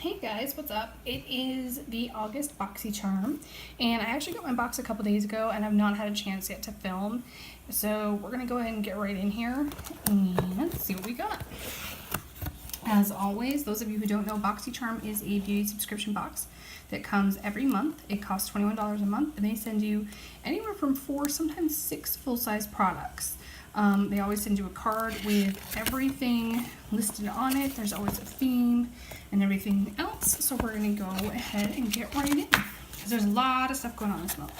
Hey guys, what's up? It is the August BOXYCHARM, and I actually got my box a couple days ago and I've not had a chance yet to film. So we're gonna go ahead and get right in here and see what we got. As always, those of you who don't know, BOXYCHARM is a beauty subscription box that comes every month. It costs $21 a month, and they send you anywhere from 4, sometimes 6 full-size products. They always send you a card with everything listed on it. There's always a theme and everything else. So we're going to go ahead and get right in, because there's a lot of stuff going on this month.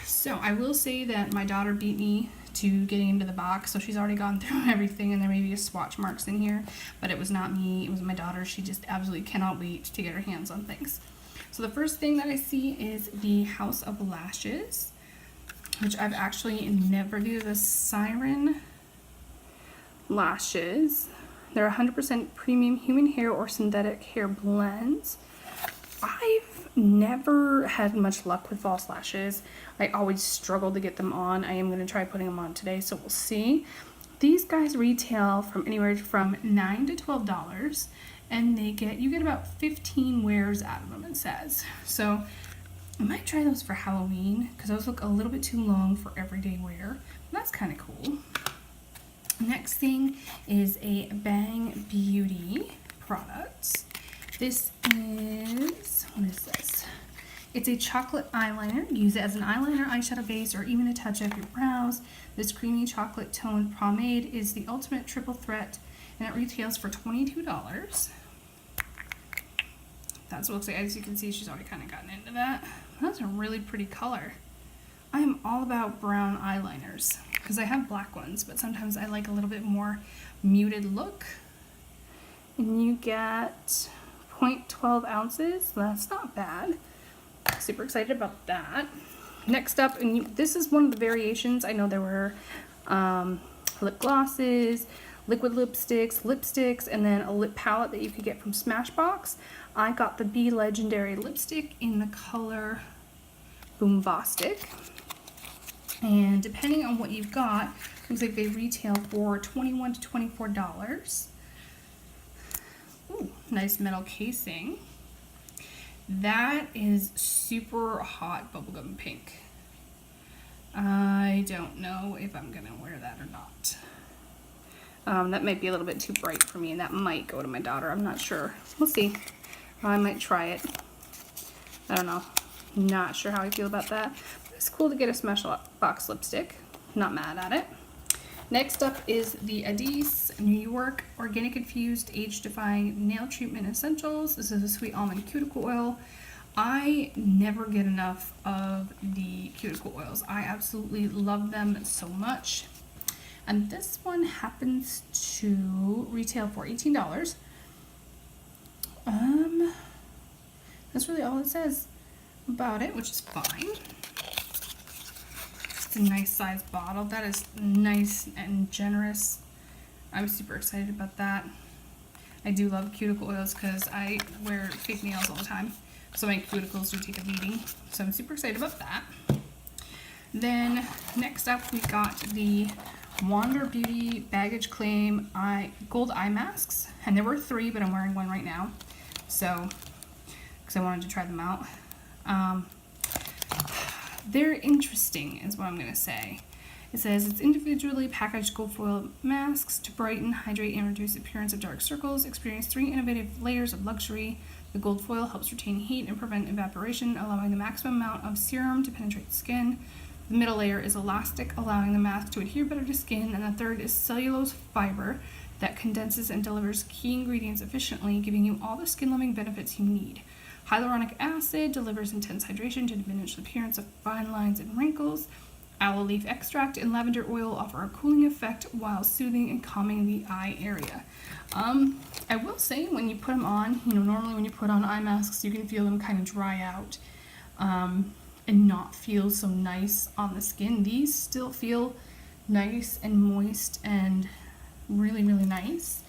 So I will say that my daughter beat me to getting into the box, so she's already gone through everything, and there may be swatch marks in here, but it was not me, it was my daughter. She just absolutely cannot wait to get her hands on things. So the first thing that I see is the House of Lashes, which I've actually never do. The Siren lashes. They're 100% premium human hair or synthetic hair blends. I've never had much luck with false lashes. I always struggle to get them on. I am going to try putting them on today, so we'll see. These guys retail from anywhere from $9 to $12, and you get about 15 wears out of them, it says. So I might try those for Halloween, because those look a little bit too long for everyday wear. That's kind of cool. Next thing is a Bang Beauty product. This is, what is this? It's a chocolate eyeliner. Use it as an eyeliner, eyeshadow base, or even a touch up your brows. This creamy chocolate toned pomade is the ultimate triple threat, and it retails for $22. That's what it looks like. As you can see, she's already kind of gotten into that. That's a really pretty color. I am all about brown eyeliners, because I have black ones, but sometimes I like a little bit more muted look. And you get 0.12 ounces, so that's not bad. Super excited about that. Next up, and this is one of the variations. I know there were lip glosses, liquid lipsticks, and then a lip palette that you could get from Smashbox. I got the Be Legendary lipstick in the color Bombastic. And depending on what you've got, looks like they retail for $21 to $24. Ooh, nice metal casing. That is super hot bubblegum pink. I don't know if I'm gonna wear that or not. That might be a little bit too bright for me, and that might go to my daughter. I'm not sure. We'll see. I might try it. I don't know. Not sure how I feel about that. But it's cool to get a Smashbox lipstick. Not mad at it. Next up is the ADIZ New York Organic Infused Age Defying Nail Treatment Essentials. This is a sweet almond cuticle oil. I never get enough of the cuticle oils. I absolutely love them so much. And this one happens to retail for $18. That's really all it says about it, which is fine. It's a nice size bottle. That is nice and generous. I'm super excited about that. I do love cuticle oils because I wear fake nails all the time, so my cuticles do take a beating. So I'm super excited about that. Then next up we got the Wander Beauty Baggage Claim Gold Eye Masks, and there were 3, but I'm wearing one right now, so because I wanted to try them out. They're interesting is what I'm going to say. It says it's individually packaged gold foil masks to brighten, hydrate, and reduce the appearance of dark circles. Experience 3 innovative layers of luxury. The gold foil helps retain heat and prevent evaporation, allowing the maximum amount of serum to penetrate the skin. The middle layer is elastic, allowing the mask to adhere better to skin, and the third is cellulose fiber that condenses and delivers key ingredients efficiently, giving you all the skin-loving benefits you need. Hyaluronic acid delivers intense hydration to diminish the appearance of fine lines and wrinkles. Aloe leaf extract and lavender oil offer a cooling effect while soothing and calming the eye area. I will say, when you put them on, normally when you put on eye masks, you can feel them kind of dry out and not feel so nice on the skin. These still feel nice and moist and really, really nice.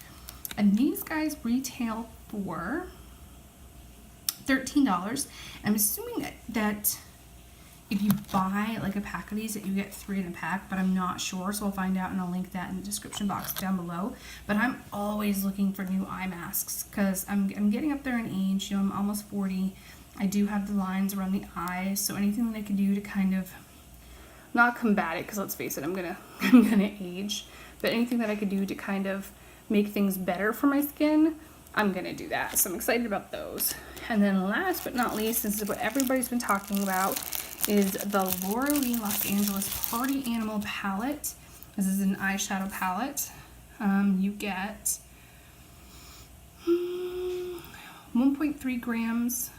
And these guys retail for $13. I'm assuming that if you buy like a pack of these that you get 3 in a pack, but I'm not sure, so I'll find out and I'll link that in the description box down below. But I'm always looking for new eye masks because I'm getting up there in age. You know, I'm almost 40. I do have the lines around the eyes, so anything that I can do to kind of not combat it, because let's face it, I'm gonna age, but anything that I could do to kind of make things better for my skin, I'm gonna do that. So I'm excited about those. And then last but not least, this is what everybody's been talking about, is the Laura Lee Los Angeles Party Animal palette. This is an eyeshadow palette. You get 1.3 grams,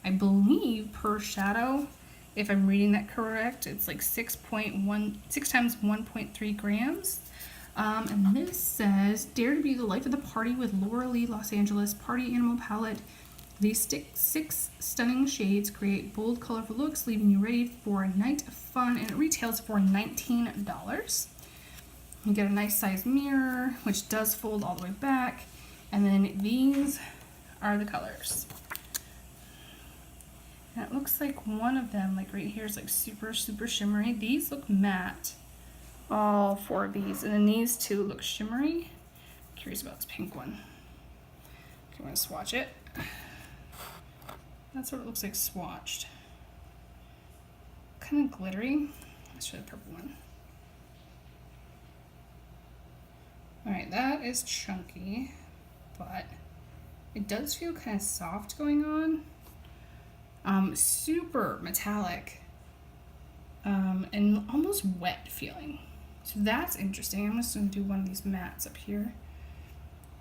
I believe, per shadow. If I'm reading that correct, it's like 6 times 1.3 grams. And this says, dare to be the life of the party with Laura Lee Los Angeles Party Animal Palette. These 6 stunning shades create bold, colorful looks, leaving you ready for a night of fun, and it retails for $19. You get a nice size mirror, which does fold all the way back, and then these are the colors. And it looks like one of them, like right here, is like super shimmery. These look matte, all 4 of these, and then these 2 look shimmery. I'm curious about this pink one. Okay, I'm gonna swatch it. That's what it looks like swatched. Kind of glittery. Let's try the purple one. Alright, that is chunky, but it does feel kind of soft going on. Super metallic, and almost wet feeling. So that's interesting. I'm just going to do one of these mattes up here.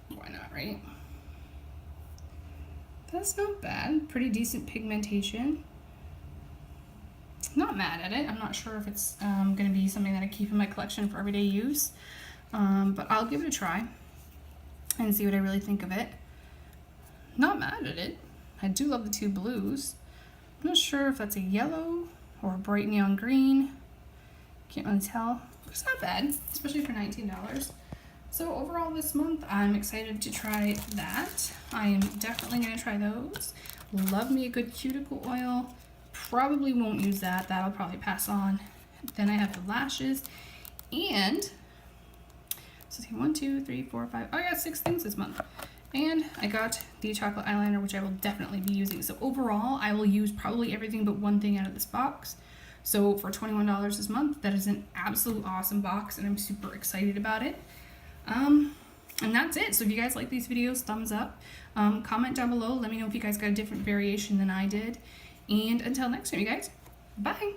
Why not, right? That's not bad. Pretty decent pigmentation. Not mad at it. I'm not sure if it's going to be something that I keep in my collection for everyday use, but I'll give it a try and see what I really think of it. Not mad at it. I do love the 2 blues. I'm not sure if that's a yellow or a bright neon green. Can't really tell. It's not bad, especially for $19. So overall this month, I'm excited to try that. I am definitely going to try those. Love me a good cuticle oil. Probably won't use that. That'll probably pass on. Then I have the lashes. And, so 1, 2, 3, 4, 5. Oh, I got 6 things this month. And I got the chocolate eyeliner, which I will definitely be using. So overall, I will use probably everything but one thing out of this box. So for $21 this month, that is an absolute awesome box, and I'm super excited about it. And that's it. So if you guys like these videos, thumbs up. Comment down below. Let me know if you guys got a different variation than I did. And until next time, you guys, bye.